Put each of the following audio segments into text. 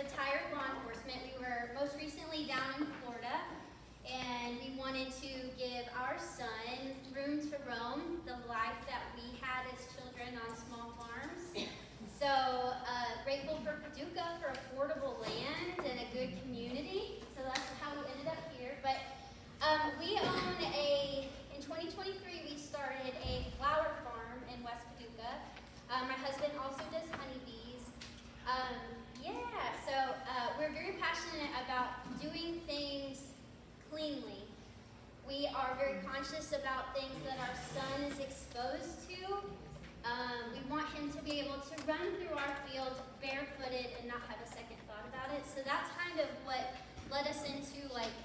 retired law enforcement. We were most recently down in Florida, and we wanted to give our son room to roam the life that we had as children on small farms. So grateful for Paducah for affordable land and a good community. So that's how we ended up here. But we own in 2023, we started a flower farm in West Paducah. My husband also does honeybees. So we're very passionate about doing things cleanly. We are very conscious about things that our son is exposed to. We want him to be able to run through our field barefooted and not have a second thought about it. So that's kind of what led us into like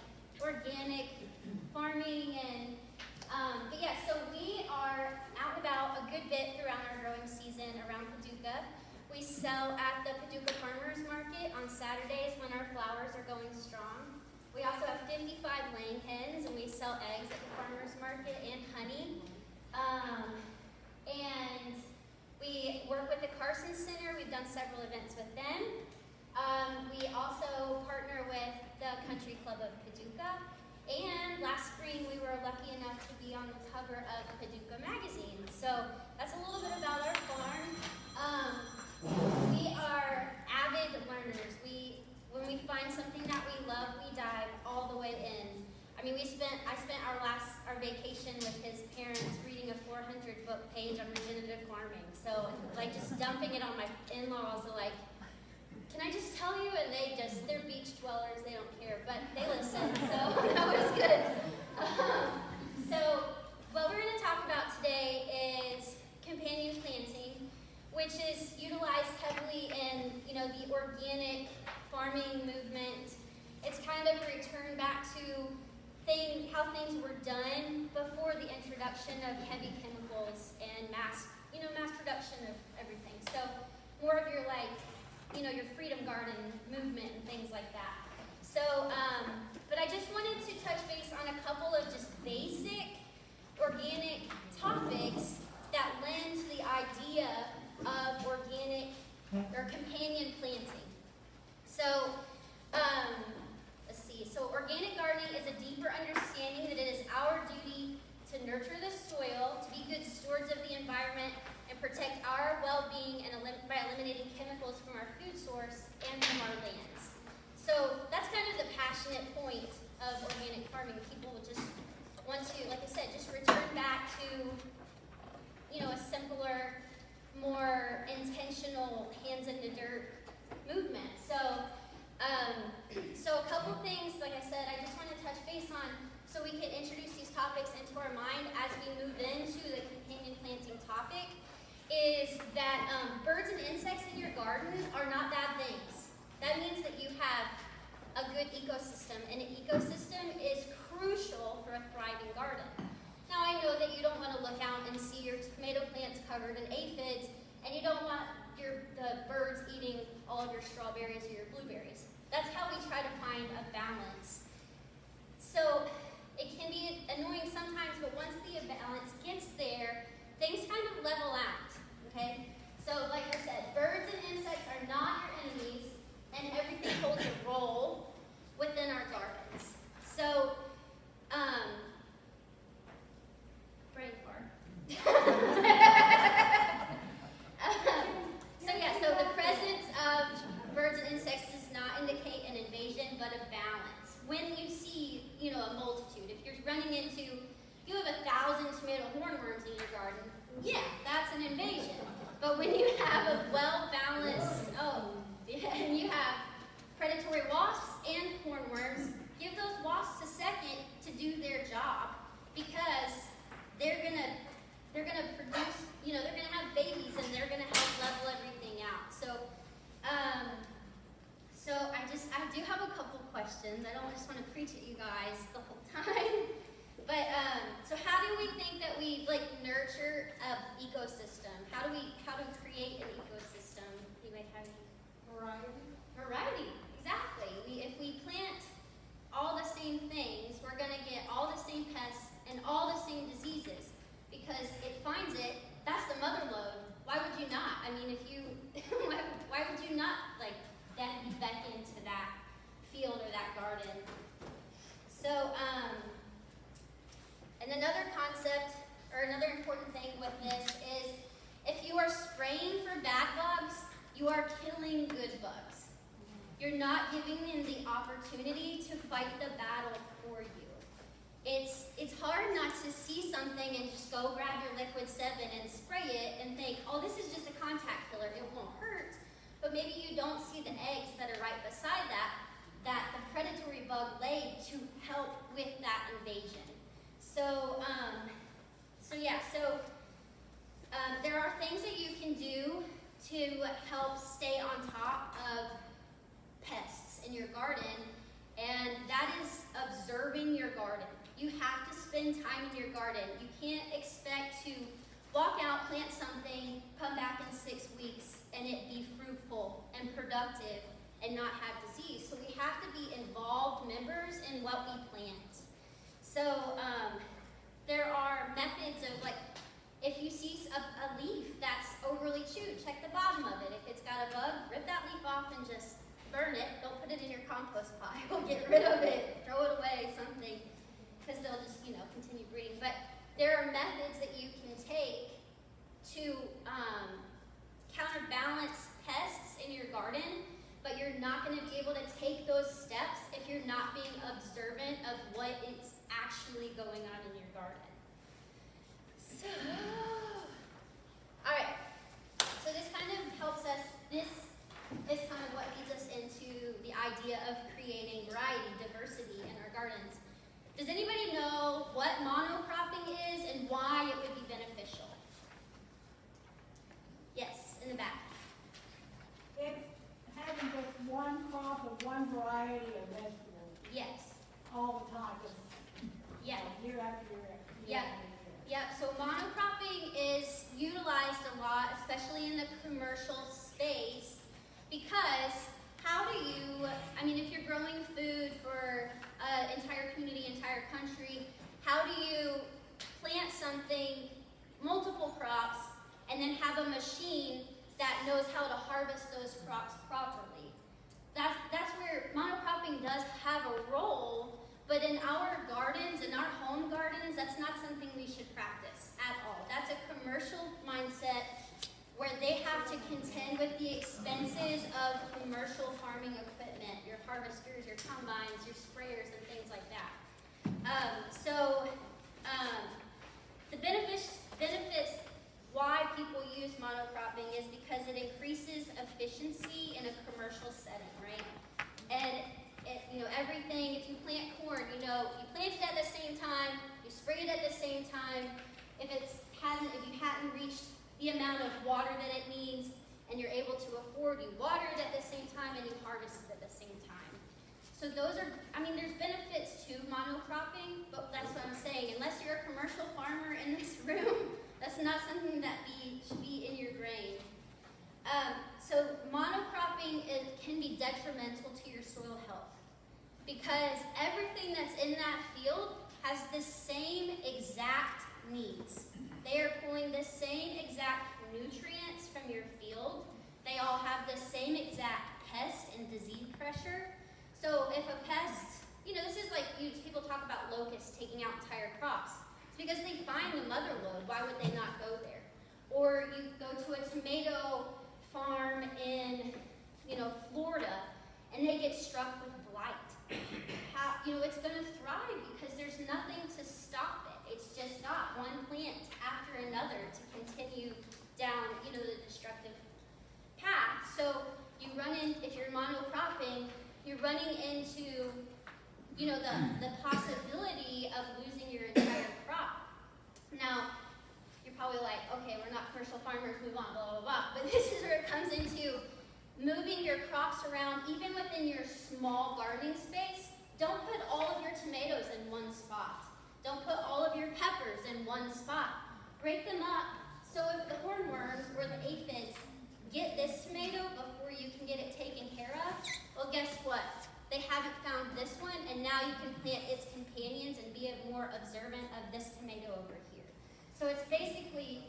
organic farming and so we are out and about a good bit throughout our growing season around Paducah. We sell at the Paducah Farmers Market on Saturdays when our flowers are going strong. We also have 55 laying hens, and we sell eggs at the farmers market and honey. And we work with the Carson Center. We've done several events with them. We also partner with the Country Club of Paducah. And last spring, we were lucky enough to be on the cover of Paducah Magazine. So that's a little bit about our farm. We are avid learners. When we find something that we love, we dive all the way in. I mean, I spent our vacation with his parents reading a 400-book page on regenerative farming. So, like, just dumping it on my in-laws, like, can I just tell you? And they're beach dwellers, they don't care, but they listen, so that was good. So, what we're going to talk about today is companion planting, which is utilized heavily in, the organic farming movement. It's kind of a return back to how things were done before the introduction of heavy chemicals and mass production of everything. So more of your your freedom garden movement and things like that. So, but I just wanted to touch base on a couple of just basic organic topics that lend to the idea of organic or companion planting. So, let's see. So organic gardening is a deeper understanding that it is our duty to nurture the soil, to be good stewards of the environment, and protect our well-being by eliminating chemicals from our food source and from our lands. So that's kind of the passionate point of organic farming. People just want to, like I said, just return back to, a simpler, more intentional, hands in the dirt movement. So a couple things, like I said, I just want to touch base on so we can introduce these topics into our mind as we move into the companion planting topic, is that birds and insects in your garden are not bad things. That means that you have a good ecosystem, and an ecosystem is crucial for a thriving garden. Now, I know that you don't want to look out and see your tomato plants covered in aphids, and you don't want the birds eating all of your strawberries or your blueberries. That's how we try to find a balance. So it can be annoying sometimes, but once the balance gets there, things kind of level out, okay? So like I said, birds and insects are not your enemies, and everything holds a role within our gardens. So, brain fart. So the presence of birds and insects does not indicate an invasion, but a balance. When you see, a multitude, if you're running into, you have 1,000 tomato hornworms in your garden, yeah, that's an invasion. But when you have a well-balanced, and you have predatory wasps and hornworms, give those wasps a second to do their job, because they're gonna produce, they're gonna have babies, and they're gonna help level everything out. So I do have a couple questions. I don't just want to preach at you guys the whole time. But so how do we think that we nurture an ecosystem? How do we create an ecosystem? Anybody have any? Variety, exactly. If we plant all the same things, we're going to get all the same pests and all the same diseases, because it finds it. That's the mother lode. Why would you not? I mean, if you, why would you not beckon you're not giving them the opportunity to fight the battle for you. It's hard not to see something and just go grab your Liquid 7 and spray it and think, oh, this is just a contact killer, it won't hurt. But maybe you don't see the eggs that are right beside that the predatory bug laid to help with that invasion. So there are things that you can do to help stay on top of pests in your garden, and that is observing your garden. You have to spend time in your garden. You can't expect to walk out, plant something, come back in 6 weeks, and it be fruitful and productive and not have disease. So we have to be involved members in what we plant. So there are methods of, like, if you see a leaf that's overly chewed, check the bottom of it. If it's got a bug, rip that leaf off and just burn it. Don't put it in your compost pile. Get rid of it. Throw it away, something, because they'll just, continue breeding. But there are methods that you can take to counterbalance pests in your garden, but you're not going to be able to take those steps if you're not being observant of what is actually going on in your garden. So, all right. So this kind of helps us. This is kind of what leads us into the idea of creating variety, diversity in our gardens. Does anybody know what monocropping is and why it would be beneficial? Yes, in the back. It's having just one crop of one variety of vegetables Yes. all the time, just Yeah. year after year after year. Yeah. after year. Yeah, so monocropping is utilized a lot, especially in the commercial space, because if you're growing food for an entire community, entire country, how do you plant something, multiple crops, and then have a machine that knows how to harvest those crops properly? That's where monocropping does have a role, but in our gardens, in our home gardens, that's not something we should practice at all. That's a commercial mindset where they have to contend with the expenses of commercial farming equipment, your harvesters, your combines, your sprayers, and things like that. The benefits why people use monocropping is because it increases efficiency in a commercial setting, right? And everything, if you plant corn, you plant it at the same time, you spray it at the same time. If you hadn't reached the amount of water that it needs and you're able to afford, you water it at the same time and you harvest it at the same time. So there's benefits to monocropping, but that's what I'm saying. Unless you're a commercial farmer in this room, that's not something that should be in your brain. So monocropping can be detrimental to your soil health because everything that's in that field has the same exact needs. They are pulling the same exact nutrients from your field. They all have the same exact pest and disease pressure. So if a pest, this is like people talk about locusts taking out entire crops. It's because they find the mother lode. Why would they not go there? Or you go to a tomato farm in, Florida, and they get struck with blight. It's going to thrive because there's nothing to stop it. It's just not one plant after another to continue down, the destructive path. So if you're monocropping, you're running into, the possibility of losing your entire crop. Now, you're probably like, okay, we're not commercial farmers, move on, blah, blah, blah. But this is where it comes into moving your crops around, even within your small gardening space. Don't put all of your tomatoes in one spot. Don't put all of your peppers in one spot. Break them up so if the hornworms or the aphids get this tomato before you can get it taken care of, well, guess what? They haven't found this one, and now you can plant its companions and be more observant of this tomato over here. So it's basically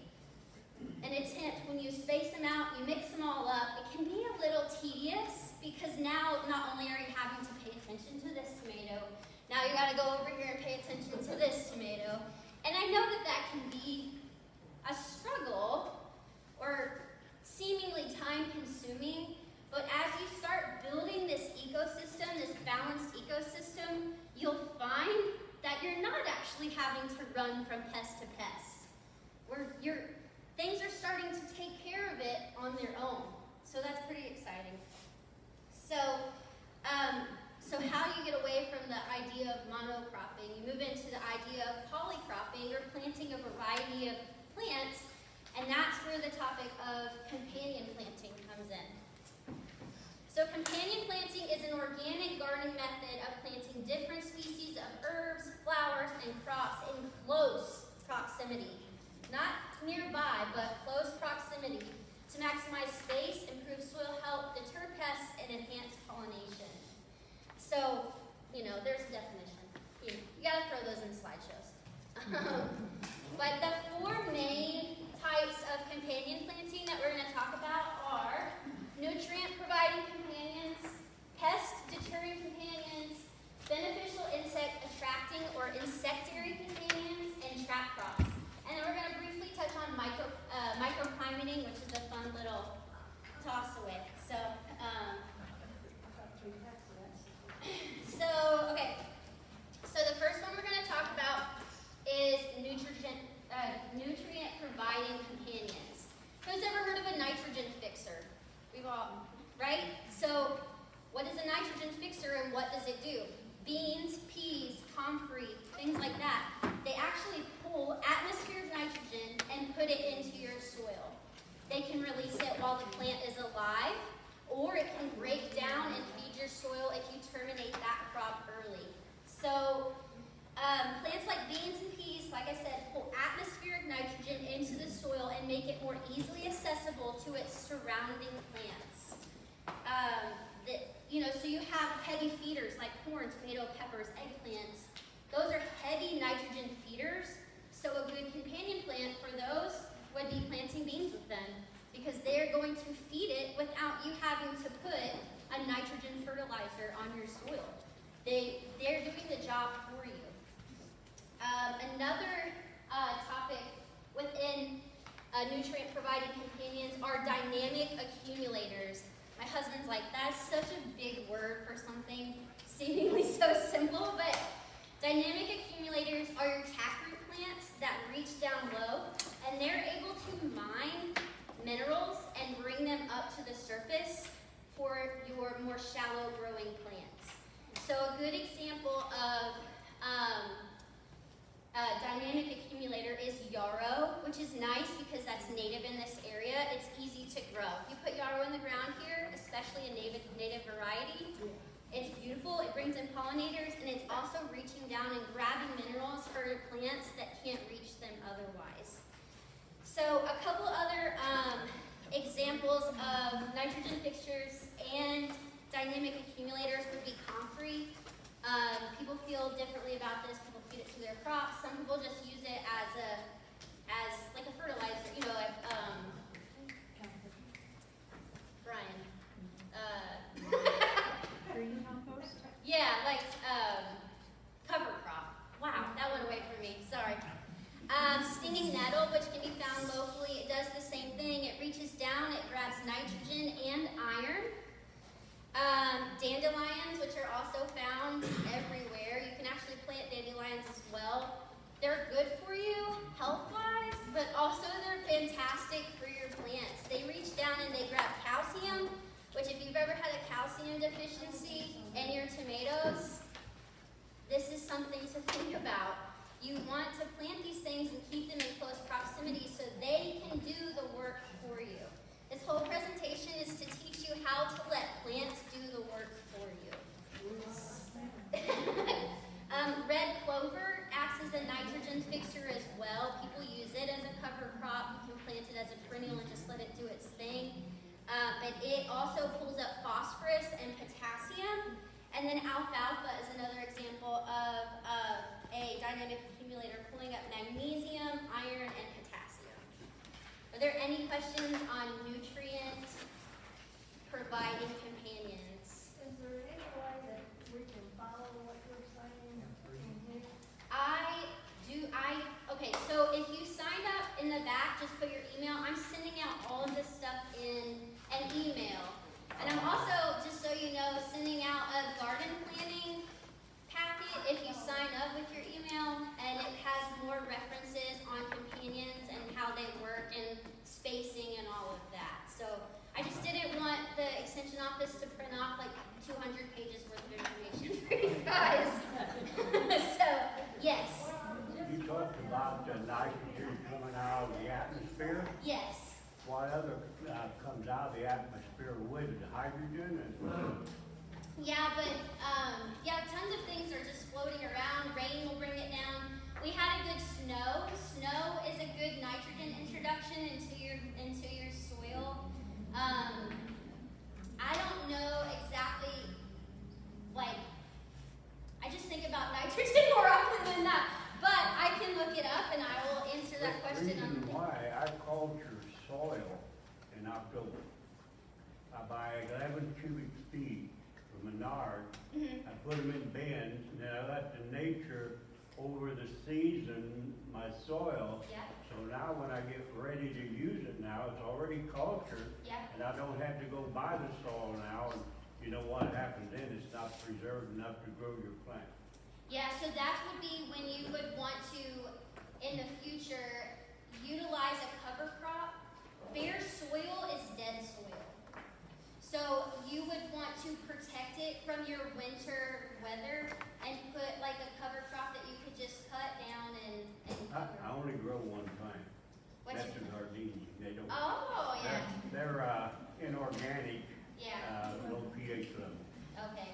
an attempt, when you space them out, you mix them all up, it can be a little tedious because now not only are you having to pay attention to this tomato, now you got to go over here and pay attention to this tomato. And I know that can be a struggle or seemingly time-consuming, but as you start building this from pest to pest. Things are starting to take care of it on their own. So that's pretty exciting. So how you get away from the idea of monocropping, you move into the idea of polycropping, or planting a variety of plants, and that's where the topic of companion planting comes in. So companion planting is an organic gardening method of planting different species of herbs, flowers, and crops in close proximity. Not nearby, but close proximity to maximize space, improve soil health, deter pests, and enhance pollination. So, there's a definition. You gotta throw those in slideshows. But the four main types of companion planting that we're gonna talk about are nutrient-providing companions, pest-deterring companions, beneficial insect-attracting or insectary companions, and trap crops. And then we're going to briefly touch on microclimating, which is a fun little toss away. So the first one we're going to talk about is nutrient-providing companions. Who's ever heard of a nitrogen fixer? We've all, right? So what is a nitrogen fixer and what does it do? Beans, peas, comfrey, things like that. They actually pull atmospheric nitrogen and put it into your soil. They can release it while the plant is alive, or it can break down and feed your soil if you terminate that crop early. So plants like beans and peas, like I said, pull atmospheric nitrogen into the soil and make it more easily accessible to its surrounding plants. So you have heavy feeders like corn, tomato, peppers, eggplants. Those are heavy nitrogen feeders. So a good companion plant for those would be planting beans with them, because they're going to feed it without you having to put a nitrogen fertilizer on your soil. They're doing the job for you. Another topic within nutrient-providing companions are dynamic accumulators. My husband's like, that's such a big word for something seemingly so simple, but dynamic accumulators are your taproot plants that reach down low, and they're able to mine minerals and bring them up to the surface for your more shallow growing plants. So a good example of dynamic accumulator is yarrow, which is nice because that's native in this area. It's easy to grow. If you put yarrow in the ground here, especially a native variety, it's beautiful. It brings in pollinators, and it's also reaching down and grabbing minerals for plants that can't reach them otherwise. So a couple other examples of nitrogen fixtures and dynamic accumulators would be comfrey. People feel differently about this. People feed it to their crops. Some people just use it as like a fertilizer. Brian. Green compost? Yeah, like cover crop. Wow, that went away from me. Sorry. Stinging nettle, which can be found locally, it does the same thing. It reaches down, it grabs nitrogen and iron. Dandelions, which are also found everywhere. You can actually plant dandelions as well. They're good for you health-wise, but also they're fantastic for your plants. They reach down and they grab calcium, which if you've ever had a calcium deficiency in your tomatoes, this is something to think about. You want to plant these things and keep them in close proximity so they can do the work for you. This whole presentation is to teach you how to let plants do the work for you. Red clover acts as a nitrogen fixer as well. People use it as a cover crop. You can plant it as a perennial and just let it do its thing. But it also pulls up phosphorus and potassium. And then alfalfa is another example of a dynamic accumulator pulling up magnesium, iron, and potassium. Are there any questions on nutrient-providing companions? Is there any way that we can follow what you're saying in here? Okay, so if you signed up in the back, just put your email. I'm sending out all of this stuff in an email. And I'm also, just so you know, sending out a garden planning packet if you sign up with your email, and it has more reference hydrogen and. Yeah, but yeah, tons of things are just floating around. Rain will bring it down. We had a good snow. Snow is a good nitrogen introduction into your soil. I don't know exactly, like, I just think about nitrogen more often than that. But I can look it up and I will answer that question. The reason why I culture soil in October. I buy 11 cubic feet from Menard. I put them in bins, and then I let the nature over the season my soil. Yeah. So now when I get ready to use it now, it's already cultured. Yeah. And I don't have to go buy the soil now, and you know what happens then, it's not preserved enough to grow your plant. Yeah, so that would be when you would want to, in the future, utilize a cover crop. Bare soil is dead soil. So you would want to protect it from your winter weather and put like a cover crop that you could just cut down and cover. I only grow one plant. What's That's a your- gardenia. They don't. Oh, yeah. They're inorganic, Yeah. low pH level. Okay.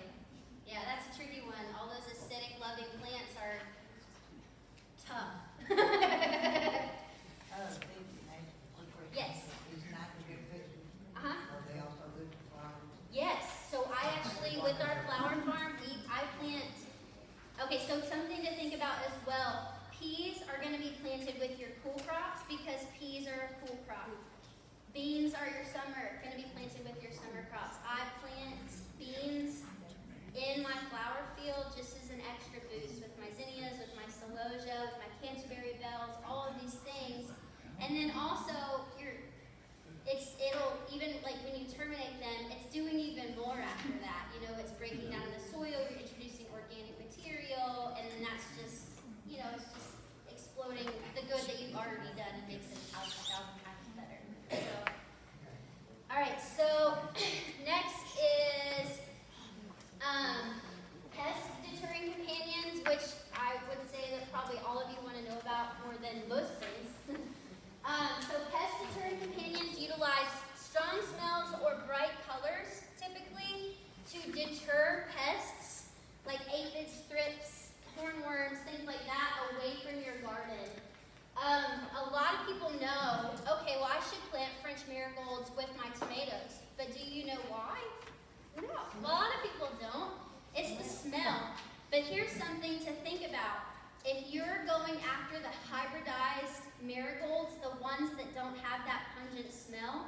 Yeah, that's a tricky one. All those acidic loving plants are tough. Yes. Is nitrogen good? Uh-huh. Are they also good for flowers? Yes, so I actually, with our flower farm, I plant, okay, so something to think about as well. Peas are gonna be planted with your cool crops because peas are a cool crop. Beans are your gonna be planted with your summer crops. I plant beans in my flower field just as an extra boost with my zinnias, with my celosia, with my canterbury bells, all of these things. And then also, it'll even, like when you terminate them, it's doing even more after that. You know, it's breaking down in the soil, you're introducing organic material, and then that's just, you know, it's just exploding the good that you've already done and makes it 1,000 times better. So, all right, so next is pest deterring companions, which I would say that probably all of you want to know about more than most things. So pest deterring companions utilize strong smells or bright colors, typically, to deter pests like aphids, thrips, hornworms, things like that, away from your garden. A lot of people know, okay, well I should plant French marigolds with my tomatoes, but do you know why? No, a lot of people don't. It's the smell. But here's something to think about. If you're going after the hybridized marigolds, the ones that don't have that pungent smell,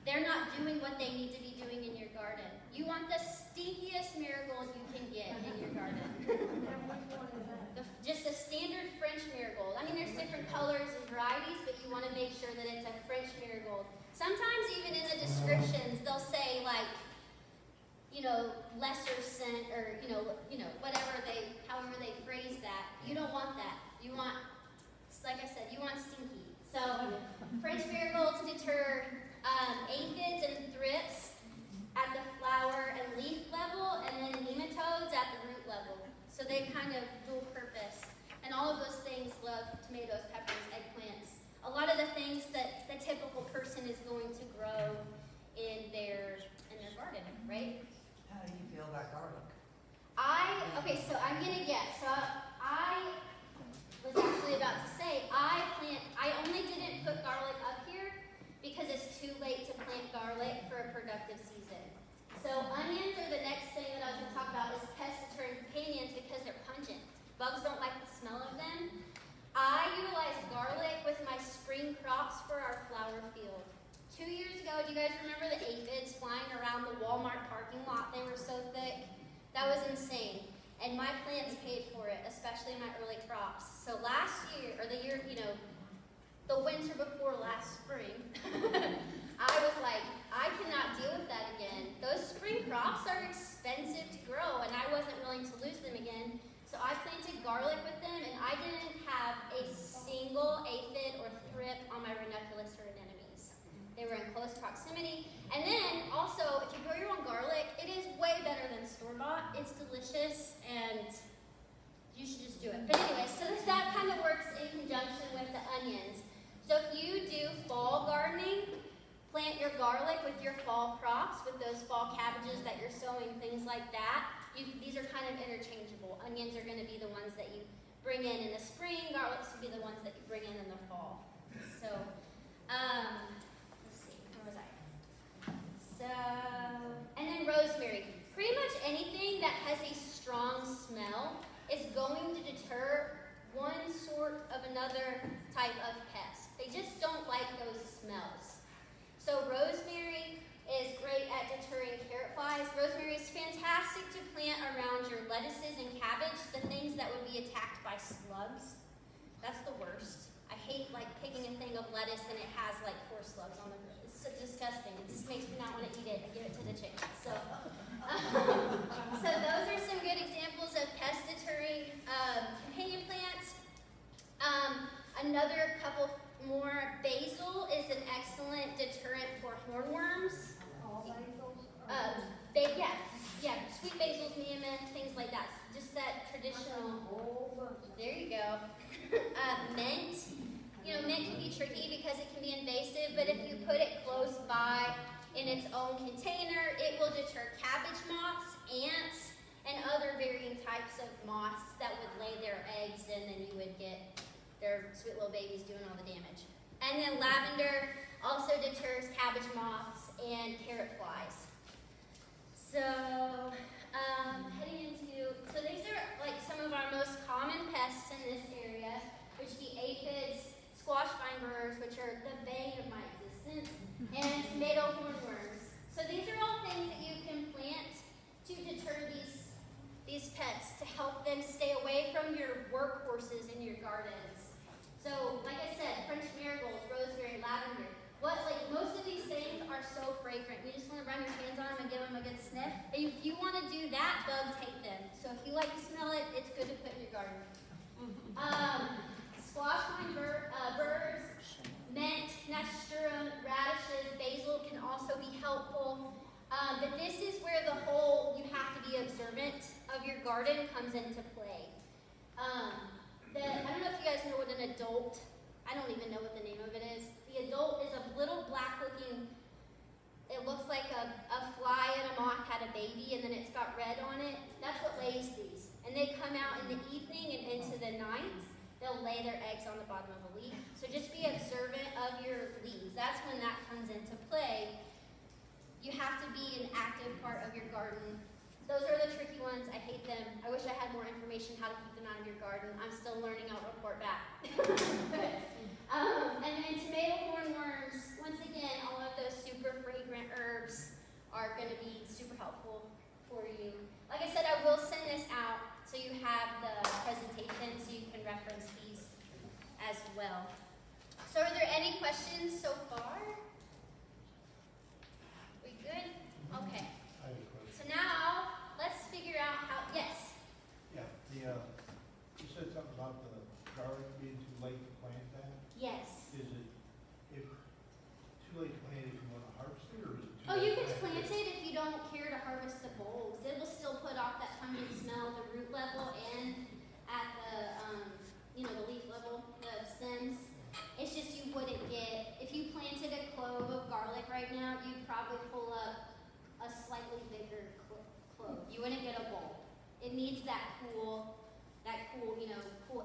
they're not doing what they need to be doing in your garden. You want the stinkiest marigold you can get in your garden. Just a standard French marigold. I mean, there's different colors and varieties, but you want to make sure that it's a French marigold. Sometimes even in the descriptions, they'll say like, you know, lesser scent or, you know, however they phrase that. You don't want that. You want, like I said, you want stinky. So French marigolds deter aphids and thrips at the flower and leaf level, and then nematodes at the root level. So they kind of dual purpose. And all of those things love tomatoes, peppers, eggplants. A lot of the things that the typical person is going to grow in their garden, right? How do you feel about garlic? Okay, so I'm gonna guess. So I was actually about to say, I only didn't put garlic up here because it's too late to plant garlic for a productive season. So onions are the next thing that I was gonna talk about is pest deterring companions because they're pungent. Bugs don't like the smell of them. I utilize garlic with my spring crops for our flower field. 2 years ago, do you guys remember the aphids flying around the Walmart parking lot? They were so thick. That was insane. And my plants paid for it, especially my early crops. So last year, or the year, you know, the winter before last spring, I was like, I cannot deal with that again. Those spring crops are expensive to grow, and I wasn't willing to lose them again. So I planted garlic with them, and I didn't have a single aphid or thrip on my ranunculus or anemones. They were in close proximity. And then, also, if you grow your own garlic, it is way better than store-bought. It's delicious, and you should just do it. But anyway, so that kind of works in conjunction with the onions. So if you do fall gardening, plant your garlic with your fall crops, with those fall cabbages that you're sowing, things like that. These are kind of interchangeable. Onions are going to be the ones that you bring in the spring. Garlics will be the ones that you bring in the fall. So, let's see, where was I? So, and then rosemary. Pretty much anything that has a strong smell is going to deter one sort of another type of pest. They just don't like those smells. So rosemary is great at deterring carrot flies. Rosemary is fantastic to plant around your lettuces and cabbage, the things that would be attacked by slugs. That's the worst. I hate like picking a thing of lettuce and it has like 4 slugs on the ground. It's so disgusting. It just makes me not want to eat it and give it to the chickens. So those are some good examples of pest deterring companion plants. Another couple more, basil is an excellent deterrent for hornworms. All basils? Yeah, sweet basils, mammoth, things like that. Just that traditional. There you go. Mint. Mint can be tricky because it can be invasive, but if you put it close by in its own container, it will deter cabbage moths, ants, and other varying types of moths that would lay their eggs, and then you would get their sweet little babies doing all the damage. And then lavender also deters cabbage moths and carrot flies. So, so these are like some of our most common pests in this area, which be aphids, squash vine burrs, which are the bane of my existence, and tomato hornworms. So these are all things that you can plant to deter these pests, to help them stay away from your workhorses in your gardens. So, like I said, French marigolds, rosemary, lavender. Most of these things are so fragrant. You just want to run your hands on them and give them a good sniff. If you want to do that, bugs hate them. So if you like to smell it, it's good to put in your garden. Squash vine burrs, mint, nasturtium, radishes, basil can also be helpful. But this is where the whole, you have to be observant of your garden comes into play. I don't know if you guys know what an adult, I don't even know what the name of it is. The adult is a little black looking, it looks like a fly and a moth had a baby and then it's got red on it. That's what lays these. And they come out in the evening and into the night. They'll lay their eggs on the bottom of a leaf. So just be observant of your leaves. That's when that comes into play. You have to be an active part of your garden. Those are the tricky ones. I hate them. I wish I had more information how to keep them out of your garden. I'm still learning. I'll report back. And then tomato hornworms. Once again, all of those super fragrant herbs are going to be super helpful for you. Like I said, I will send this out so you have the presentation so you can reference these as well. So are there any questions so far? We good? Okay. I have a question. So now, let's figure out how, yes. Yeah, you said something about the garlic being too late to plant that. Yes. Is it, if, too late to plant if you want to harvest it, or is it too Oh, late you to can plant plant it if you don't care to harvest the bulbs. It will still put off that pungent smell at the root level and at the leaf level, the stems. It's just you wouldn't get, if you planted a clove of garlic right now, you'd probably pull up a slightly bigger clove. You wouldn't get a bulb. It needs that cool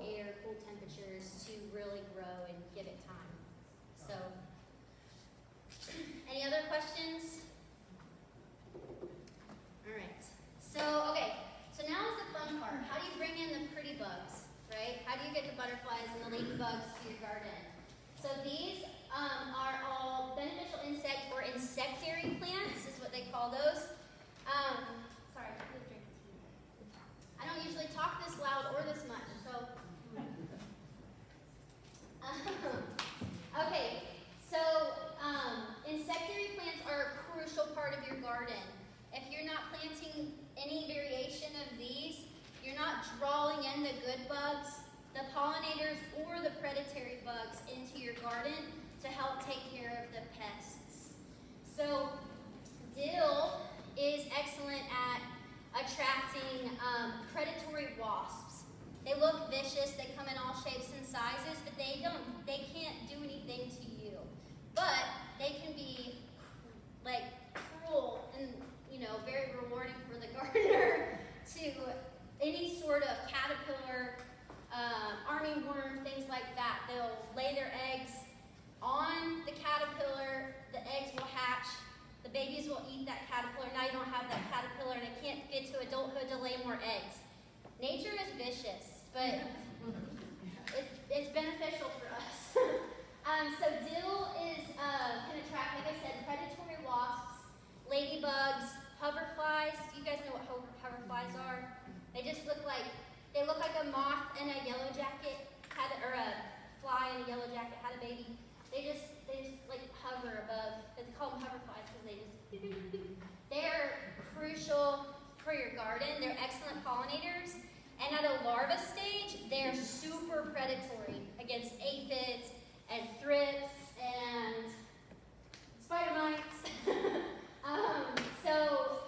air, cool temperatures to really grow and give it time. So, any other questions? All right. So now is the fun part. How do you bring in the pretty bugs, right? How do you get the butterflies and the ladybugs to your garden? So these are all beneficial insect or insectary plants, is what they call those. Sorry, I need a drink. I don't usually talk this loud or this much, so. Okay, so insectary plants are a crucial part of your garden. If you're not planting any variation of these, you're not drawing in the good bugs, the pollinators, or the predatory bugs into your garden to help take care of the pests. So dill is excellent at attracting predatory wasps. They look vicious, they come in all shapes and sizes, but they can't do anything to you. But they can be like cruel and, you know, very rewarding for the gardener to any sort of caterpillar, armyworm, things like that. They'll lay their eggs on the caterpillar, the eggs will hatch, the babies will eat that caterpillar. Now you don't have that caterpillar and it can't get to adulthood to lay more eggs. Nature is vicious, but it's beneficial for us. So dill can attract, like I said, predatory wasps, ladybugs, hoverflies. Do you guys know what hoverflies are? They just look like a moth in a yellow jacket or a fly in a yellow jacket had a baby. They just like hover above. They call them hoverflies because they're crucial for your garden. They're excellent pollinators. And at a larva stage, they're super predatory against aphids and thrips and spider mites. So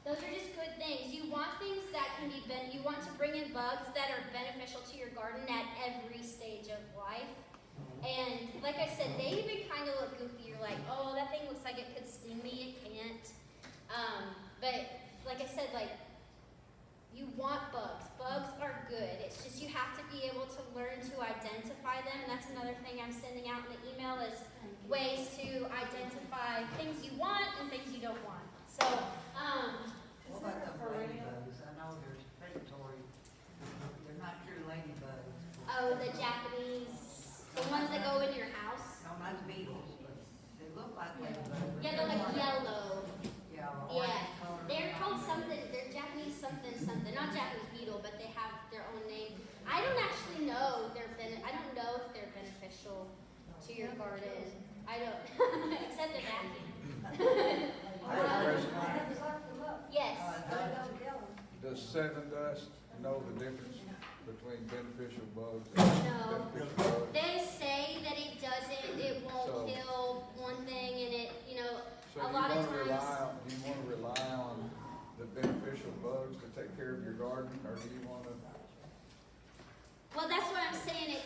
those are just good things. You want things that can be, you want to bring in bugs that are beneficial to your garden at every stage of life. And like I said, they even kind of look goofy. You're like, oh, that thing looks like it could sting me. It can't. But like I said, like, you want bugs. Bugs are good. It's just you have to be able to learn to identify them. And that's another thing I'm sending out in the email is ways to identify things you want and things you don't want. So, What about the ladybugs? I know there's predatory, they're not true ladybugs. oh, the Japanese, the ones that go in your house. No, not beetles, but they look like ladybugs. Yeah, they're like yellow. Yeah, Yeah, orange color. they're called something, they're Japanese something, not Japanese beetle, but they have their own name. I don't actually know I don't know if they're beneficial to your garden. I don't, except the vacuum. I have a question. Yes, Does Seven Dust know the difference between beneficial bugs and no. beneficial bugs? They say that it doesn't, it won't So- kill one thing and it, you know, So a you lot of wanna times. do you wanna rely on the beneficial bugs to take care of your garden, or do you wanna? Well, that's what I'm saying.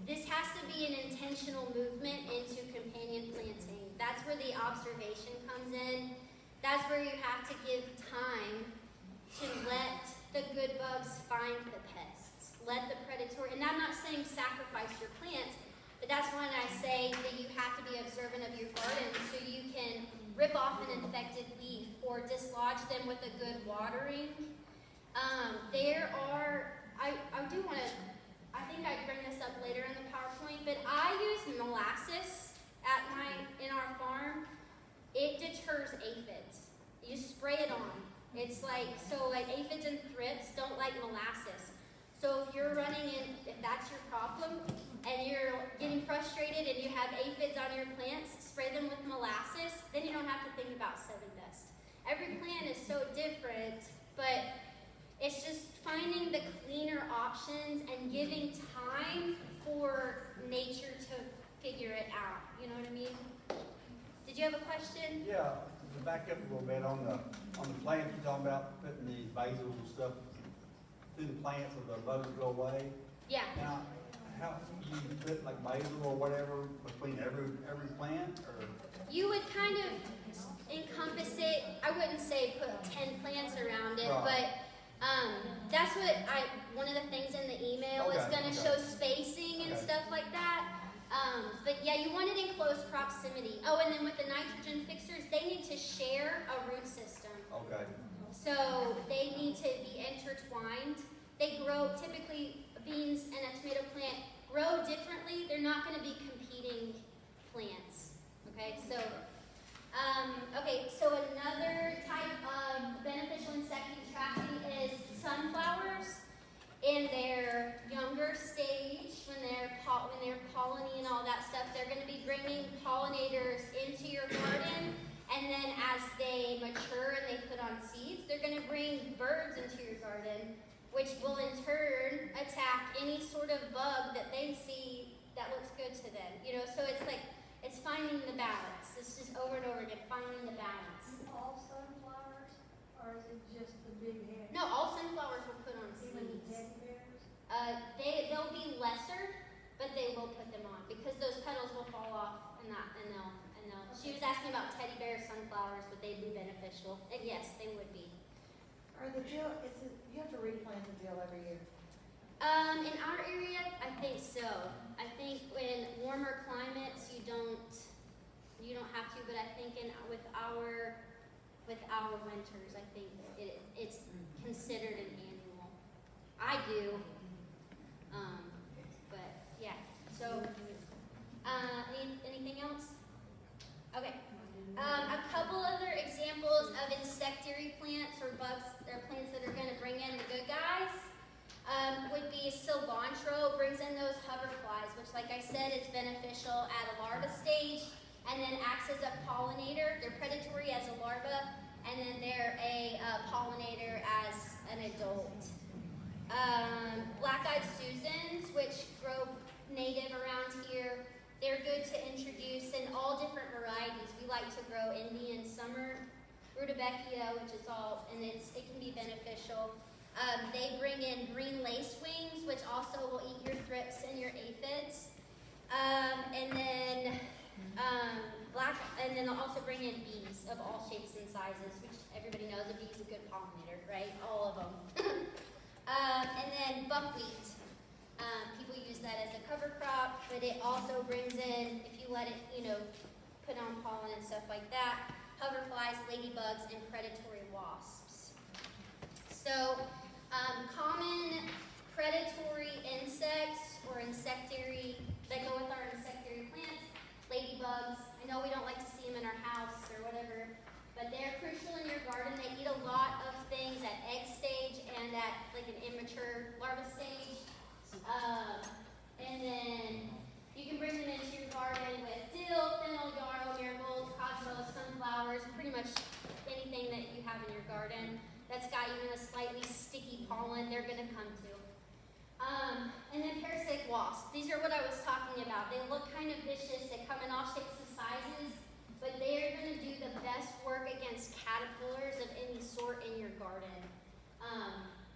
This has to be an intentional movement into companion planting. That's where the observation comes in. That's where you have to give time to let the good bugs find the pests. Let the predatory, and I'm not saying sacrifice your plants, but that's when I say that you have to be observant of your garden so you can rip off an infected leaf or dislodge them with a good watering. I think I'd bring this up later in the PowerPoint, but I use molasses in our farm. It deters aphids. You just spray it on. It's like aphids and thrips don't like molasses. So if that's your problem, and you're getting frustrated and you have aphids on your plants, spray them with molasses, then you don't have to think about Seven Dust. Every plant is so different, but it's just finding the cleaner options and giving time for nature to figure it out. You know what I mean? Did you have a question? Yeah, to back up a little bit on the plants, you're talking about putting these basils and stuff through the plants so the bugs go away. Yeah. Now, how, you put like basil or whatever between every plant, or? You would kind of encompass it. I wouldn't say put 10 plants around it, Right. but that's one of the things in the email is Okay, going to okay. show spacing and Okay. stuff like that. But yeah, you want it in close proximity. Oh, and then with the nitrogen fixers, they need to share a root system. Okay, So they need to be intertwined. They grow, typically beans and a tomato plant grow differently. They're not going to be competing plants. Okay, so another type of beneficial insect attracting is sunflowers. In their younger stage, when they're colony and all that stuff, they're going to be bringing pollinators into your garden. And then as they mature and they put on seeds, they're going to bring birds into your garden, which will in turn attack any sort of bug that they see that looks good to them. You know, so it's finding the balance. It's just over and over again, finding the balance. All sunflowers, or is it just the big head? No, all sunflowers will put on Even the seeds. teddy bears? They'll be lesser, but they will put them on because those petals will fall off and they'll She was asking about teddy bear sunflowers, would they be beneficial? And yes, they would be. Are the dill, you have to replant the dill every year? In our area, I think so. I think in warmer climates, you don't have to, but I think with our winters, I think it's considered an annual. I do. But yeah, so, anything else? Okay. A couple other examples of insectary plants or bugs or plants that are going to bring in the good guys would be cilantro. Brings in those hoverflies, which, like I said, is beneficial at a larva stage, and then acts as a pollinator. They're predatory as a larva, and then they're a pollinator as an adult. Black-eyed Susans, which grow native around here. They're good to introduce in all different varieties. We like to grow Indian summer rudbeckia, which is all, and it can be beneficial. They bring in green lacewings, which also will eat your thrips and your aphids. And then they'll also bring in bees of all shapes and sizes, which everybody knows a bee's a good pollinator, right? All of them. And then buckwheat. People use that as a cover crop, but it also brings in, if you let it, put on pollen and stuff like that, hoverflies, ladybugs, and predatory wasps. So, common predatory insects or insectary that go with our insectary plants, ladybugs. I know we don't like to see them in our house or whatever, but they're crucial in your garden. They eat a lot of things at egg stage and at like an immature larva stage. And then you can bring them into your garden with dill, fennel, yarrow, marigolds, cosmos, sunflowers, pretty much anything that you have in your garden that's got even a slightly sticky pollen, they're going to come to. And then parasitic wasps. These are what I was talking about. They look kind of vicious. They come in all shapes and sizes, but they are going to do the best work against caterpillars of any sort in your garden.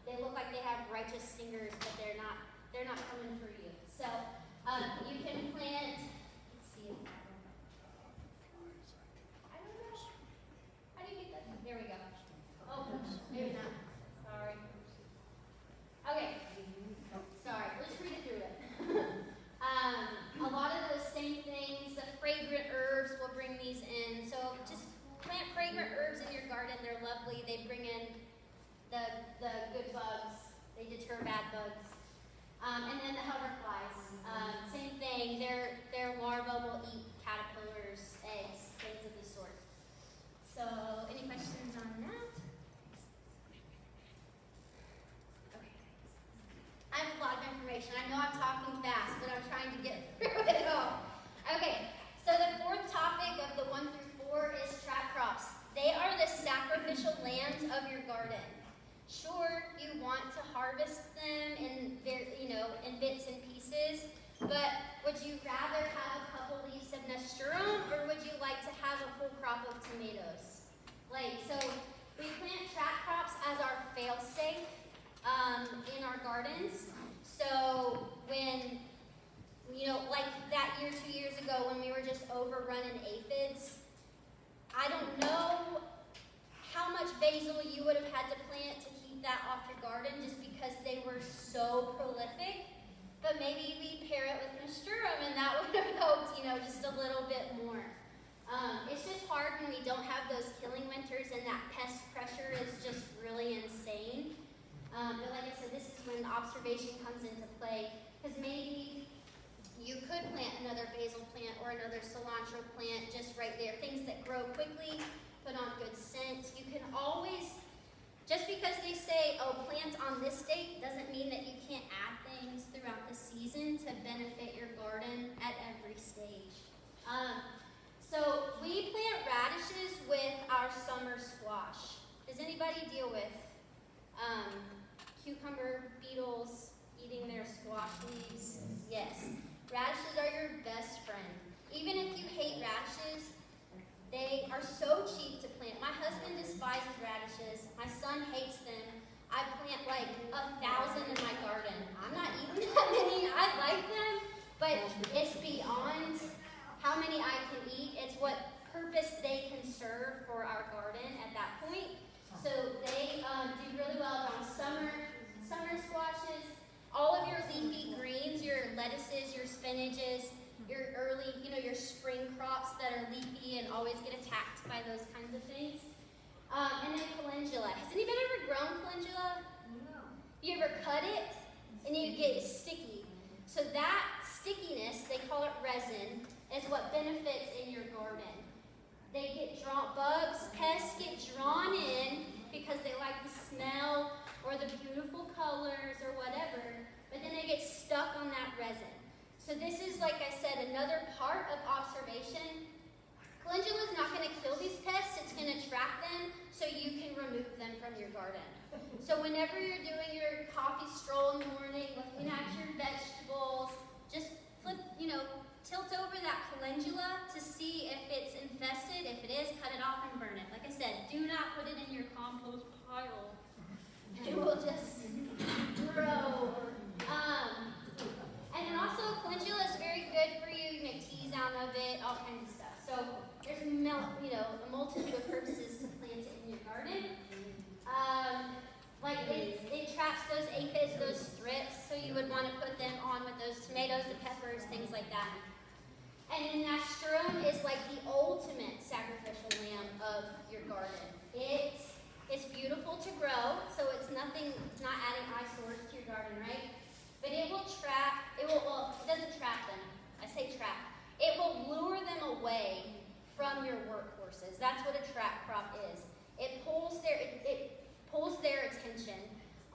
They look like they have righteous stingers, but they're not coming for you. So you can plant, let's see. I don't know. How do you get that? There we go. Oh, maybe not. Sorry. Okay. Sorry. Let's read it through it. A lot of those same things, the fragrant herbs will bring these in. So just plant fragrant herbs in your garden. They're lovely. They bring in the good bugs. They deter bad bugs. And then the hoverflies, same thing. Their larvae will eat caterpillars, eggs, things of the sort. So, any questions on that? Okay. I have a lot of information. I know I'm talking fast, but I'm trying to get through it all. Okay, so the fourth topic of the 1 through 4 is trap crops. They are the sacrificial lambs of your garden. Sure, you want to harvest them in bits and pieces, but would you rather have a couple leaves of nasturtium, or would you like to have a full crop of tomatoes? So we plant trap crops as our fail-safe in our gardens. So when, like that year, 2 years ago, when we were just overrun in aphids, I don't know how much basil you would have had to plant to keep that off your garden just because they were so prolific. But maybe we pair it with nasturtium and that would have helped, just a little bit more. It's just hard when we don't have those killing winters and that pest pressure is just really insane. But like I said, this is when observation comes into play, because maybe you could plant another basil plant or another cilantro plant just right there. Things that grow quickly, put on good scent. You can always, just because they say, plant on this date, doesn't mean that you can't add things throughout the season to benefit your garden at every stage. So we plant radishes with our summer squash. Does anybody deal with cucumber beetles eating their squash leaves? Yes. Radishes are your best friend. Even if you hate radishes, they are so cheap to plant. My husband despises radishes. My son hates them. I plant like 1,000 in my garden. I'm not eating that many. I like them, but it's beyond how many I can eat. It's what purpose they can serve for our garden at that point. So they do really well on summer squashes, all of your leafy greens, your lettuces, your spinaches, your early, your spring crops that are leafy and always get attacked by those kinds of things. And then calendula. Has anybody ever grown calendula? No. You ever cut it and you get sticky? So that stickiness, they call it resin, is what benefits in your garden. They get drawn, pests get drawn in because they like the smell or the beautiful colors or whatever, but then they get stuck on that resin. So this is, like I said, another part of observation. Calendula is not going to kill these pests, it's going to trap them so you can remove them from your garden. So whenever you're doing your coffee stroll in the morning, looking at your vegetables, just flip, tilt over that calendula to see if it's infested. If it is, cut it off and burn it. Like I said, do not put it in your compost pile. It will just grow. And then also, calendula is very good for you. You make teas out of it, all kinds of stuff. So there's a multitude of purposes to plant it in your garden. It traps those aphids, those thrips, so you would want to put them on with those tomatoes, the peppers, things like that. And then nasturtium is like the ultimate sacrificial lamb of your garden. It is beautiful to grow, so it's not adding eyesores to your garden, right? But it will it doesn't trap them. I say trap. It will lure them away from your workhorses. That's what a trap crop is. It pulls their attention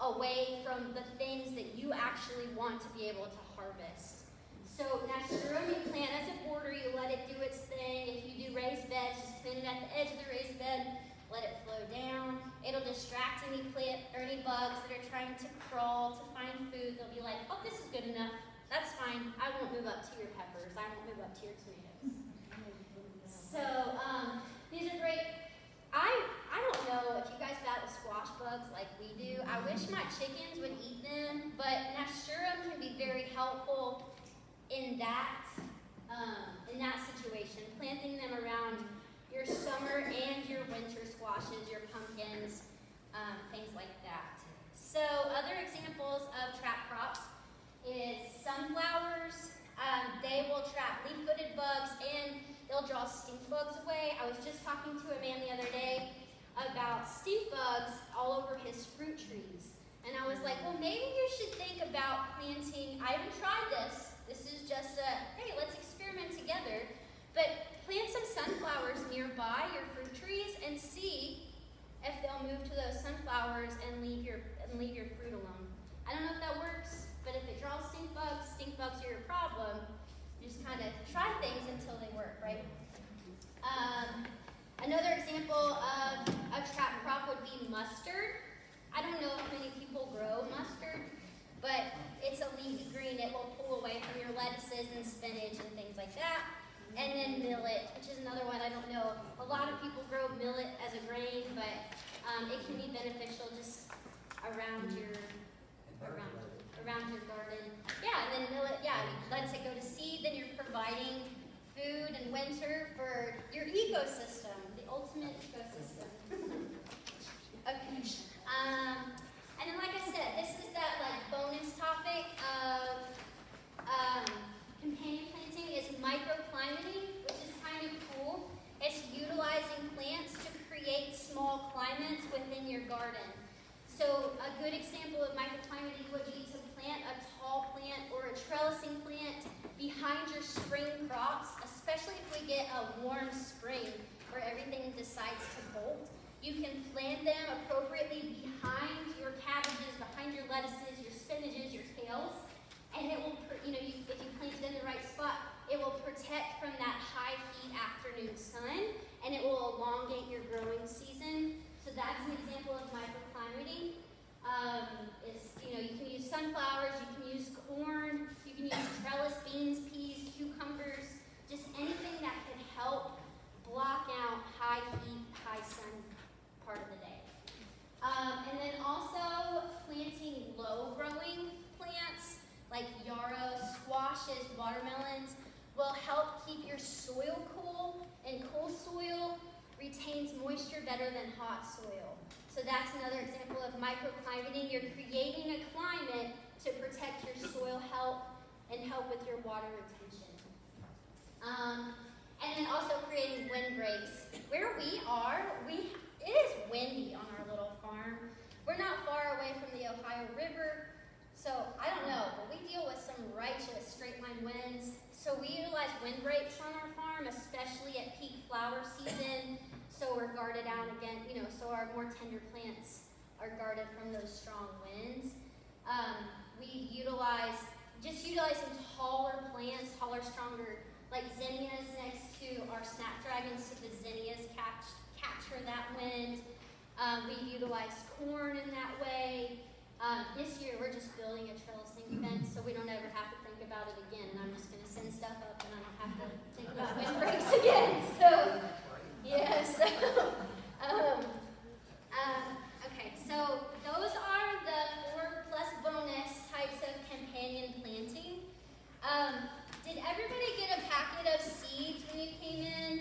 away from the things that you actually want to be able to harvest. So nasturtium you plant as a border, you let it do its thing. If you do raised beds, just plant it at the edge of the raised bed, let it flow down. It'll distract any bugs that are trying to crawl to find food. They'll be like, oh, this is good enough. That's fine. I won't move up to your peppers. I won't move up to your tomatoes. So these are great. I don't know if you guys battle squash bugs like we do. I wish my chickens would eat them, but nasturtium can be very helpful in that situation. Planting them around your summer and your winter squashes, your pumpkins, things like that. So other examples of trap crops is sunflowers. They will trap leaf-footed bugs and they'll draw stink bugs away. I was just talking to a man the other day about stink bugs all over his fruit trees. And I was like, well, maybe you should think about planting, I haven't tried this. This is just hey, let's experiment together. But plant some sunflowers nearby your fruit trees and see if they'll move to those sunflowers and leave your fruit alone. I don't know if that works, but if it draws stink bugs are your problem. You just kind of try things until they work, right? Another example of a trap crop would be mustard. I don't know if many people grow mustard, but it's a leafy green. It will pull away from your lettuces and spinach and things like that. And then millet, which is another one I don't know. A lot of people grow millet as a grain, but it can be beneficial just around your garden. Yeah, and then millet, lets it go to seed. Then you're providing food in winter for your ecosystem, the ultimate ecosystem. Okay. And then, like I said, this is that bonus topic of companion planting is microclimating, which is kind of cool. It's utilizing plants to create small climates within your garden. So a good example of microclimating would be to plant a tall plant or a trellising plant behind your spring crops, especially if we get a warm spring where everything decides to bolt. You can plant them appropriately behind your cabbages, behind your lettuces, your spinaches, your kales, and it will, if you plant it in the right spot, it will protect from that high heat afternoon sun, and it will elongate your growing season. So that's an example of microclimating. You can use sunflowers, you can use corn, you can use trellis, beans, peas, cucumbers, just anything that can help block out high heat, high sun part of the day. better than hot soil. So that's another example of microclimating. You're creating a climate to protect your soil health and help with your water retention. And then also creating wind breaks. Where we are, it is windy on our little farm. We're not far away from the Ohio River, so I don't know, but we deal with some righteous straight line winds. So we utilize wind breaks on our farm, especially at peak flower season. So we're guarded out again, so our more tender plants are guarded from those strong winds. We utilize some taller plants, taller, stronger, like zinnias next to our snapdragons, so the zinnias capture that wind. We utilize corn in that way. This year we're just building a trellising fence so we don't ever have to think about it again. And I'm just going to send stuff up and I don't have to think about wind breaks again. So, yeah, okay, so those are the 4+ bonus types of companion planting. Did everybody get a packet of seeds when you came in?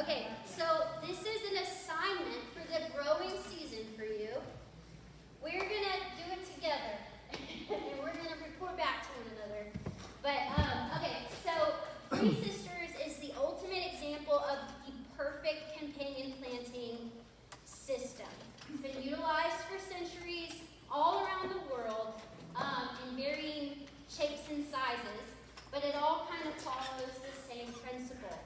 Okay, so this is an assignment for the growing season for you. We're going to do it together, and we're going to report back to one another. But, okay, so Three Sisters is the ultimate example of the perfect companion planting system. It's been utilized for centuries all around the world in varying shapes and sizes, but it all kind of follows the same principle.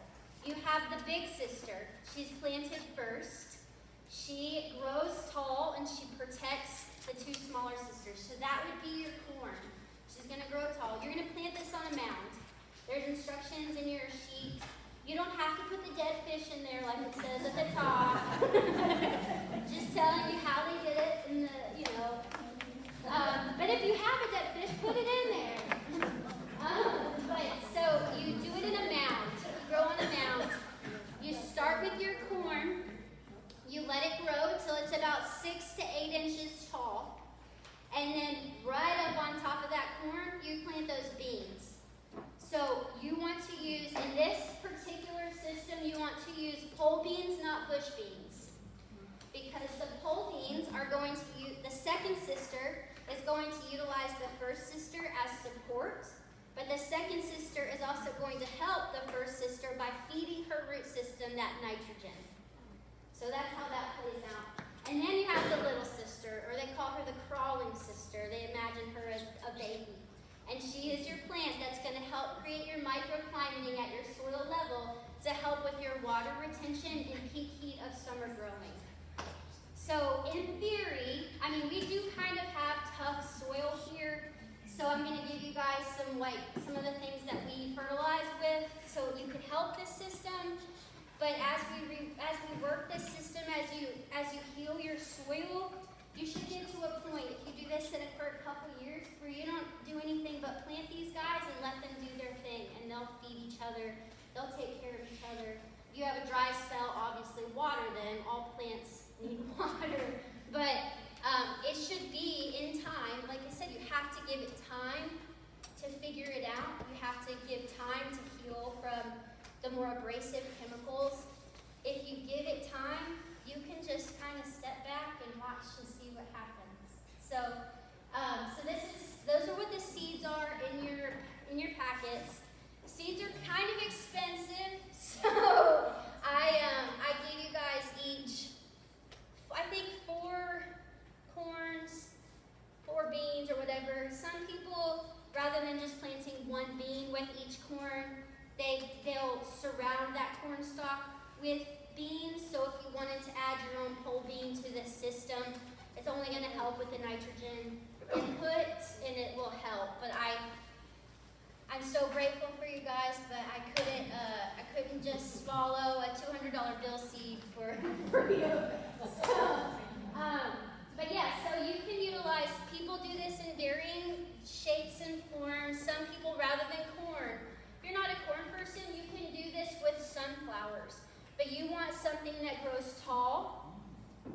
You have the big sister. She's planted first. She grows tall and she protects the two smaller sisters. So that would be your corn. She's going to grow tall. You're going to plant this on a mound. There's instructions in your sheet. You don't have to put the dead fish in there like it says at the top. Just telling you how they did it in the, but if you have a dead fish, put it in there. So you do it in a mound. You grow on a mound. You start with your corn. You let it grow until it's about 6 to 8 inches tall. And then right up on top of that corn, you plant those beans. So you want to use, in this particular system, you want to use pole beans, not bush beans. Because the pole beans are going to use, the second sister is going to utilize the first sister as support, but the second sister is also going to help the first sister by feeding her root system that nitrogen. So that's how that plays out. And then you have the little sister, or they call her the crawling sister. They imagine her as a baby. And she is your plant that's going to help create your microclimating at your soil level to help with your water retention in peak heat of summer growing. So in theory, we do kind of have tough soil here. So I'm going to give you guys some of the things that we fertilize with so you can help this system. But as we work this system, as you heal your soil, you should get to a point, if you do this for a couple years, where you don't do anything but plant these guys and let them do their thing, and they'll feed each other, they'll take care of each other. If you have a dry spell, obviously water them. All plants need water. But it should be in time. Like I said, you have to give it time to figure it out. You have to give time to heal from the more abrasive chemicals. If you give it time, you can just kind of step back and watch and see what happens. So those are what the seeds are in your packets. Seeds are kind of expensive, so I gave you guys each, I think 4 corns, 4 beans, or whatever. Some people, rather than just planting 1 bean with each corn, they'll surround that corn stalk with beans. So if you wanted to add your own whole bean to this system, it's only going to help with the nitrogen input, and it will help. But I'm so grateful for you guys, but I couldn't just swallow a $200 bill seed for you. But yeah, so you can utilize, people do this in varying shapes and forms. Some people, rather than corn, if you're not a corn person, you can do this with sunflowers. But you want something that grows tall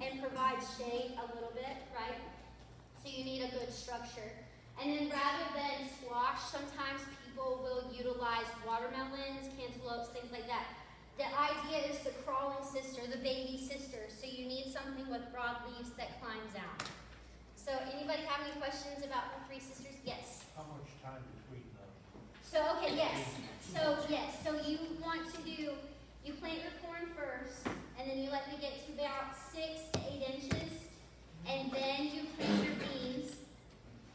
and provides shade a little bit, right? So you need a good structure. And then rather than squash, sometimes people will utilize watermelons, cantaloupes, things like that. The idea is the crawling sister, the baby sister. So you need something with broad leaves that climbs out. So anybody have any questions about the three sisters? Yes. How much time between the? So okay, yes. So you want to do, you plant your corn first, and then you let it get to about 6 to 8 inches, and then you plant your beans,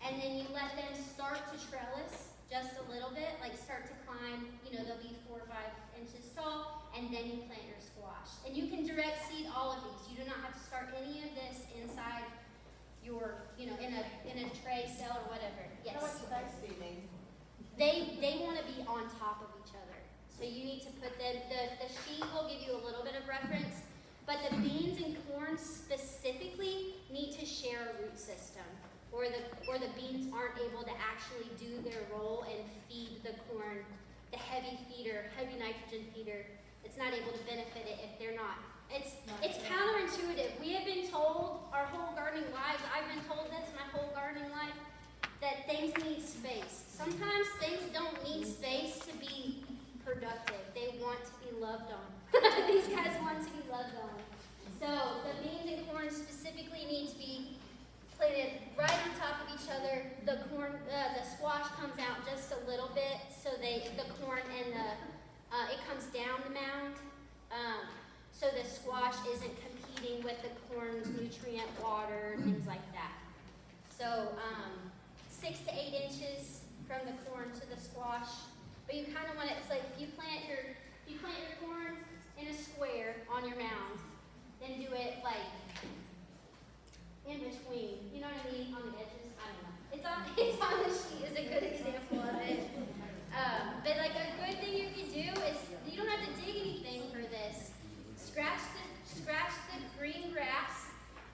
and then you let them start to trellis just a little bit, like start to climb, they'll be 4 or 5 inches tall, and then you plant your squash. And you can direct seed all of these. You do not have to start any of this inside your, in a tray cell or whatever. Yes. How much are they feeding? They want to be on top of each other. So you need to put the sheet will give you a little bit of reference, but the beans and corn specifically need to share a root system, or the beans aren't able to actually do their role and feed the corn, the heavy nitrogen feeder. It's not able to benefit it if they're not. It's counterintuitive. We have been told our whole gardening lives, I've been told this my whole gardening life, that things need space. Sometimes things don't need space to be productive. They want to be loved on. These guys want to be loved on. So the beans and corn specifically need to be planted right on top of each other. The squash comes out just a little bit, so the corn and it comes down the mound. So the squash isn't competing with the corn's nutrient, water, things like that. So 6 to 8 inches from the corn to the squash. But you kind of want it, it's like if you plant your corn in a square on your mound, then do it like in between. You know what I mean? On the edges. I don't know. It's on the sheet is a good example of it. But like a good thing you can do is you don't have to dig anything for this. Scratch the green grass.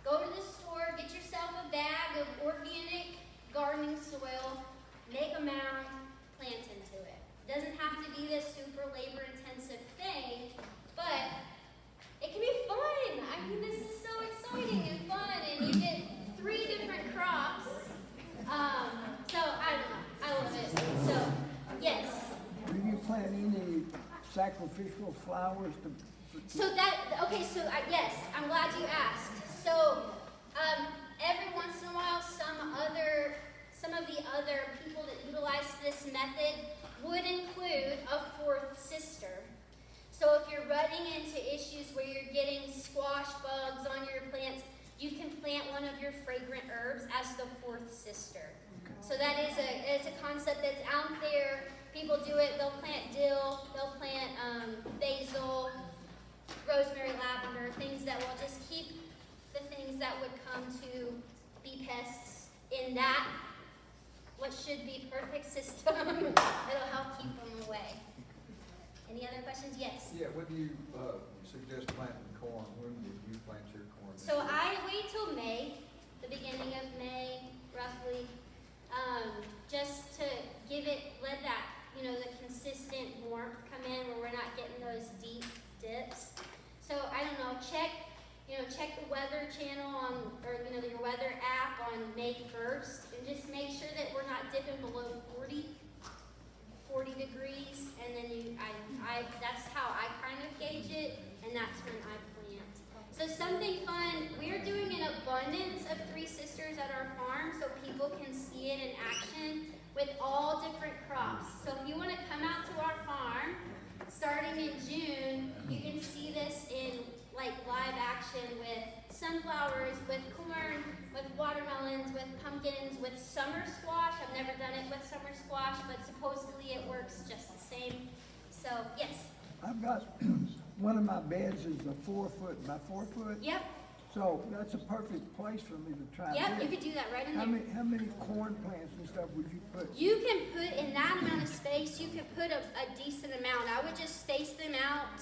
Go to the store, get yourself a bag of organic gardening soil, make a mound, plant into it. It doesn't have to be this super labor-intensive thing, but it can be fun. I mean, this is so exciting and fun, and you get 3 different crops. So I don't know. I love it. So yes. Do you plant any sacrificial flowers to? Yes, I'm glad you asked. So every once in a while, some of the other people that utilize this method would include a 4th sister. So if you're running into issues where you're getting squash bugs on your plants, you can plant one of your fragrant herbs as the 4th sister. So that is a concept that's out there. People do it. They'll plant dill. They'll plant basil, rosemary, lavender, things that will just keep the things that would come to be pests in that what should be perfect system. It'll help keep them away. Any other questions? Yes. Yeah, when do you suggest planting corn? When would you plant your corn? So I wait till May, the beginning of May, roughly, just to let that, the consistent warmth come in where we're not getting those deep dips. So I don't know, check the weather channel or your weather app on May 1st, and just make sure that we're not dipping below 40 degrees, and then that's how I kind of gauge it, and that's when I plant. So something fun, we're doing an abundance of 3 sisters at our farm so people can see it in action with all different crops. So if you want to come out to our farm, starting in June, you can see this in live action with sunflowers, with corn, with watermelons, with pumpkins, with summer squash. I've never done it with summer squash, but supposedly it works just the same. So yes. I've got, one of my beds is a 4 foot by 4 foot. Yep. So that's a perfect place for me to try Yep, this. you could do that right in How there. many corn plants and stuff would you put? You can put, in that amount of space, you can put a decent amount. I would just space them out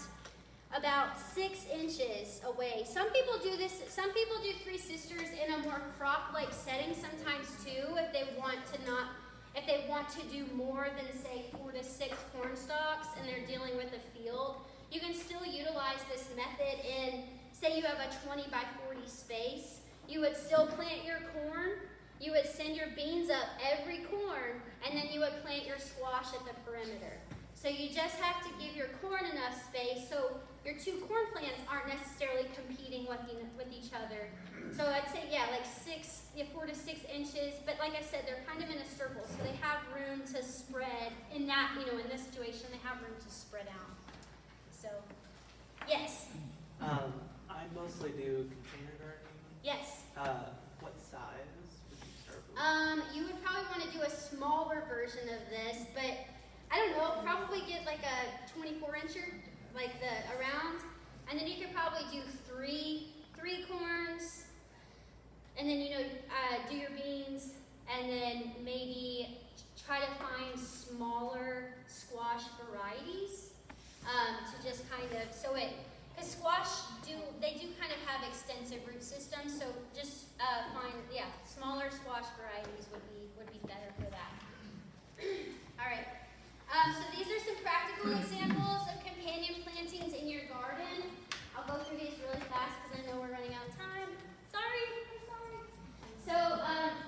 about 6 inches away. Some people do this, some people do 3 sisters in a more crop-like setting sometimes too, if they want to do more than say 4 to 6 corn stalks and they're dealing with a field. You can still utilize this method in, say you have a 20 by 40 space, you would still plant your corn, you would send your beans up every corn, and then you would plant your squash at the perimeter. So you just have to give your corn enough space so your two corn plants aren't necessarily competing with each other. So I'd say, yeah, like 4 to 6 inches. But like I said, they're kind of in a circle, so they have room to spread. In that, in this situation, they have room to spread out. So, yes, I mostly do container gardening. yes. What size would you start with? You would probably want to do a smaller version of this, but I don't know, probably get like a 24-incher, like the around, and then you could probably do three corns, and then do your beans, and then maybe try to find smaller squash varieties to just kind of because squash they do kind of have extensive root systems, so just find smaller squash varieties would be better for that. All right. So these are some practical examples of companion plantings in your garden. I'll go through these really fast because I know we're running out of time. I'm sorry. So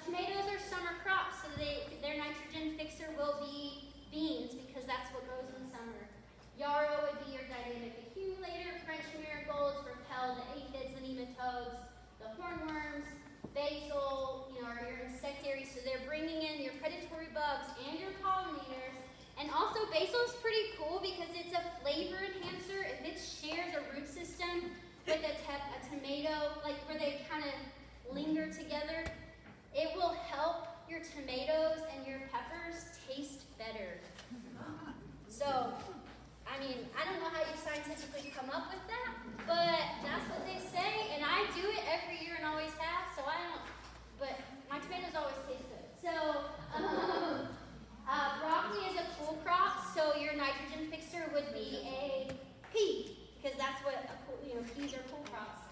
tomatoes are summer crops, so their nitrogen fixer will be beans because that's what grows in the summer. Yarrow would be your dynamic accumulator. French marigolds repel the aphids and nematodes. The hornworms, basil, are your insectaries, so they're bringing in your predatory bugs and your pollinators. And also, basil is pretty cool because it's a flavor enhancer. If it shares a root system with a tomato, like where they kind of linger together, it will help your tomatoes and your peppers taste better. So, I don't know how you scientifically come up with that, but that's what they say, and I do it every year and always have, so I don't, but my tomatoes always taste good. So, broccoli is a cool crop, so your nitrogen fixer would be a pea, because that's what peas are cool crops.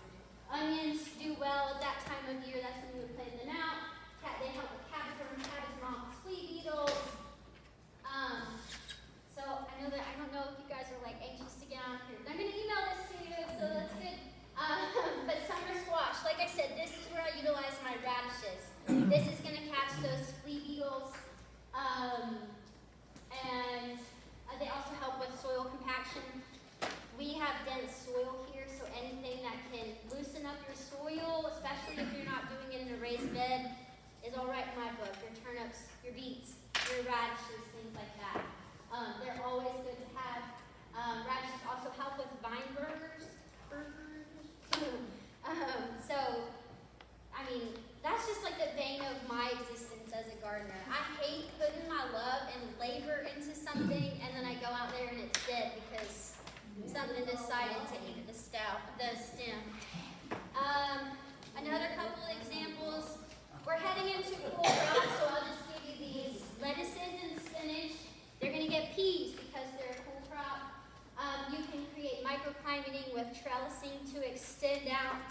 Onions do well at that time of year, that's when you would plant them out. They help with cabbage moths, sweet beetles. So I don't know if you guys are anxious to get on here. I'm gonna email this to you, so that's good. But summer squash, like I said, this is where I utilize my radishes. This is gonna catch those flea beetles. And they also help with soil compaction. We have dense soil here, so anything that can loosen up your soil, especially if you're not doing it in a raised bed, is all right in my book. Your turnips, your beets, your radishes, things like that. They're always good to have. Radishes also help with vine burgers. That's just like the vein of my existence as a gardener. I hate putting my love and labor into something and then I go out there and it's dead because something decided to eat the stem. Another couple examples. We're heading into cool crops, so I'll just give you these lettuces and spinach. They're going to get peas because they're a cool crop. You can create microclimating with trellising to extend out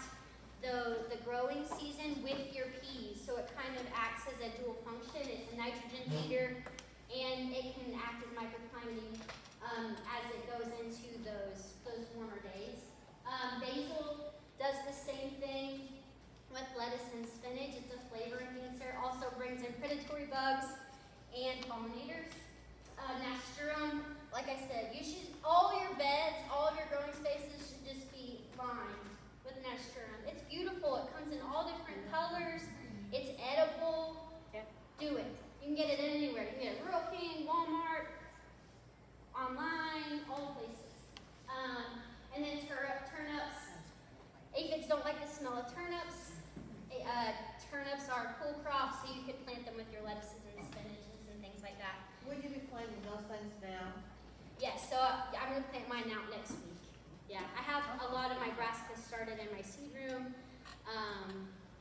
the growing season with your peas. So it kind of acts as a dual function. It's a nitrogen feeder and it can act as microclimating as it goes into those warmer days. Basil does the same thing with lettuce and spinach. It's a flavor enhancer. Also brings in predatory bugs and pollinators. Nasturtium, like I said, all your beds, all of your growing spaces should just be lined with nasturtium. It's beautiful. It comes in all different colors. It's edible. Do it. You can get it anywhere. You can get it at Rural King, Walmart, online, all places. And then turnips. Aphids don't like the smell of turnips. Turnips are cool crops, so you could plant them with your lettuces and spinaches and things like that. Will you be planting those things now? Yes, so I'm going to plant mine out next week. Yeah, I have a lot of my brassicas started in my seed room.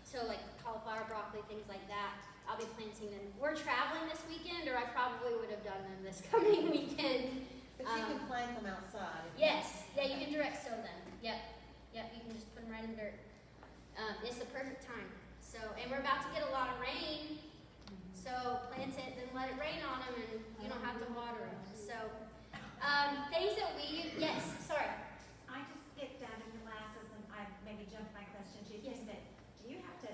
So like cauliflower, broccoli, things like that. I'll be planting them. We're traveling this weekend, or I probably would have done them this coming weekend. But you can plant them outside. Yes, yeah, you can direct sow them. Yep, you can just put them right in the dirt. It's the perfect time. So, and we're about to get a lot of rain. So plant it, then let it rain on them, and you don't have to water them. So, things that we use, yes, sorry. I just skipped out in classes and I maybe jumped my question too Yes. soon, but do you have to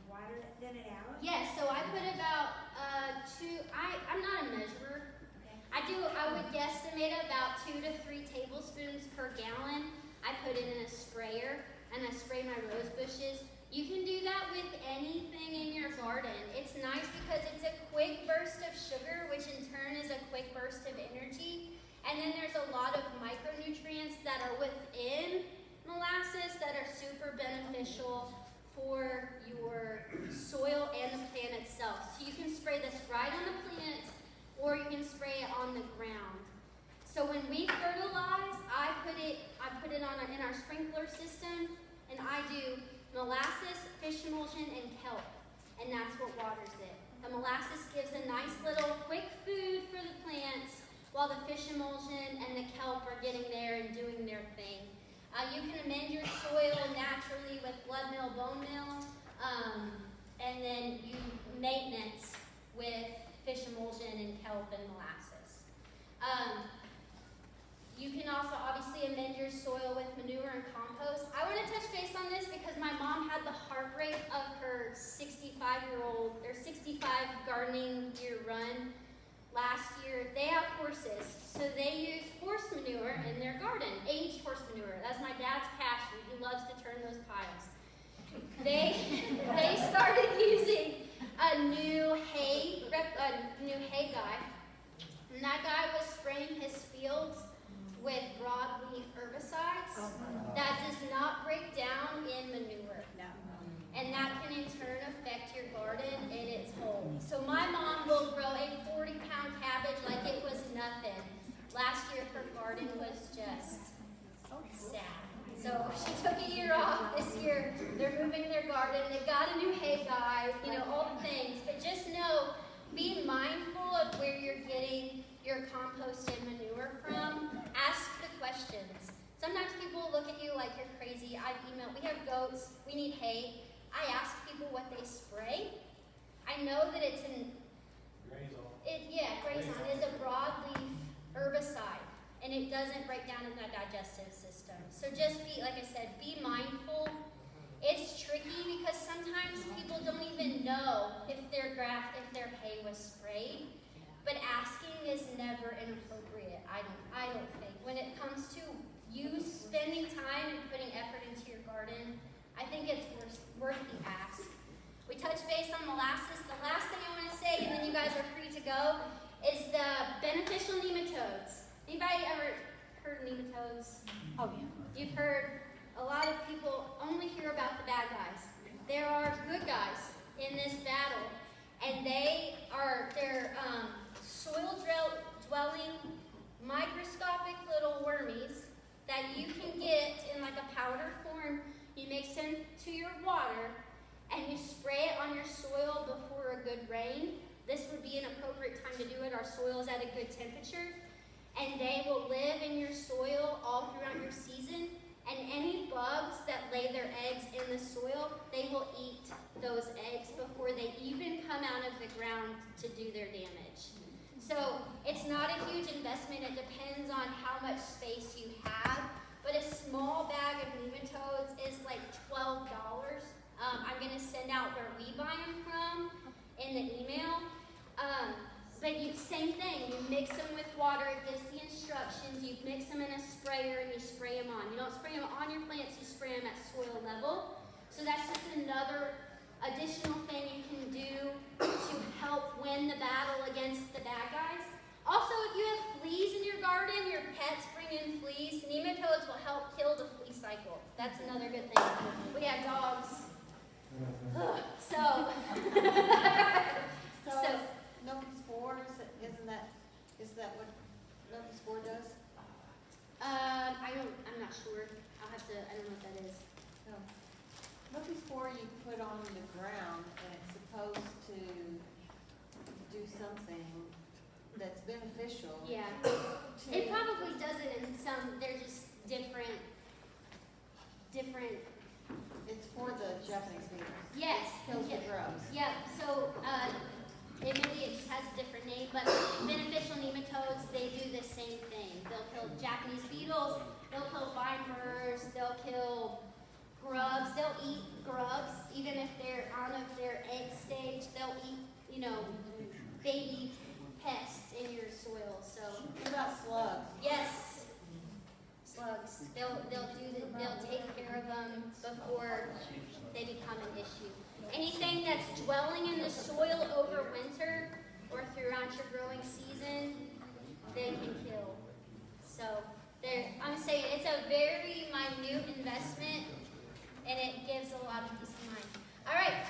water it, thin it out? Yes, so I put about I'm not a measurer, Okay. I would guesstimate about 2 to 3 tablespoons per gallon. I put it in a sprayer and I spray my rose bushes. You can do that with anything in your garden. It's nice because it's a quick burst of sugar, which in turn is a quick burst of energy. And then there's a lot of micronutrients that are within molasses that are super beneficial for your soil and the plant itself. So you can spray this right on the plant or you can spray it on the ground. So when we fertilize, I put it on in our sprinkler system, and I do molasses, fish emulsion, and kelp, and that's what waters it. The molasses gives a nice little quick food for the plants, while the fish emulsion and the kelp are getting there and doing their thing. You can amend your soil naturally with blood meal, bone meal, and then you maintenance with fish emulsion and kelp and molasses. You can also obviously amend your soil with manure and compost. I want to touch base on this because my mom had the heartbreak of her 65 gardening year run last year. They have horses, so they use horse manure in their garden, aged horse manure. That's my dad's passion. He loves to turn those piles. They started using a new hay guy, and that guy was spraying his fields with broadleaf herbicides that does not break down in manure. And that can in turn affect your garden in its whole. So my mom will grow a 40-pound cabbage like it was nothing. Last year her garden was just sad. So she took a year off. This year they're moving their garden. They've got a new hay guy, all the things. But just know, be mindful of where you're getting your compost and manure from. Ask the questions. Sometimes people look at you like you're crazy. We have goats, we need hay. I ask people what they spray. I know that it's Grazon is a broadleaf herbicide, and it doesn't break down in the digestive system. So just be mindful. It's tricky because sometimes people don't even know if their hay was sprayed. But asking is never inappropriate, I don't think. When it comes to you spending time and putting effort into your garden, I think it's worth the ask. We touched base on molasses. The last thing I want to say, and then you guys are free to go, is the beneficial nematodes. Anybody ever heard nematodes? Oh, yeah. You've heard a lot of people only hear about the bad guys. There are good guys in this battle, and they're soil-dwelling, microscopic little wormies that you can get in like a powder form. You mix them to your water, and you spray it on your soil before a good rain. This would be an appropriate time to do it. Our soil is at a good temperature, and they will live in your soil all throughout your season. And any bugs that lay their eggs in the soil, they will eat those eggs before they even come out of the ground to do their damage. So it's not a huge investment. It depends on how much space you have. But a small bag of nematodes is like $12. I'm going to send out where we buy them from in the email. Same thing. You mix them with water. It gives the instructions. You mix them in a sprayer and you spray them on. You don't spray them on your plants. You spray them at soil level. So that's just another additional thing you can do to help win the battle against the bad guys. Also, if you have fleas in your garden, your pets bring in fleas, nematodes will help kill the flea cycle. That's another good thing. We have dogs. So Milky spores, is that what milky spore does? I'm not sure. I don't know what that is. No. Milky spore you put on the ground and it's supposed to do something that's beneficial. Yeah. to- It probably does it in some, they're just different, It's for the Japanese beetles. yes. Kills yeah. the grubs. Yeah, so, maybe it just has a different name, but beneficial nematodes, they do the same thing. They'll kill Japanese beetles, they'll kill vine burrs, they'll kill grubs, they'll eat grubs, even if they're out of their egg stage, they'll eat, baby pests in your soil. So before they become an issue. Anything that's dwelling in the soil over winter or throughout your growing season, they can kill. So I'm saying it's a very minute investment, and it gives a lot of peace of mind. All right,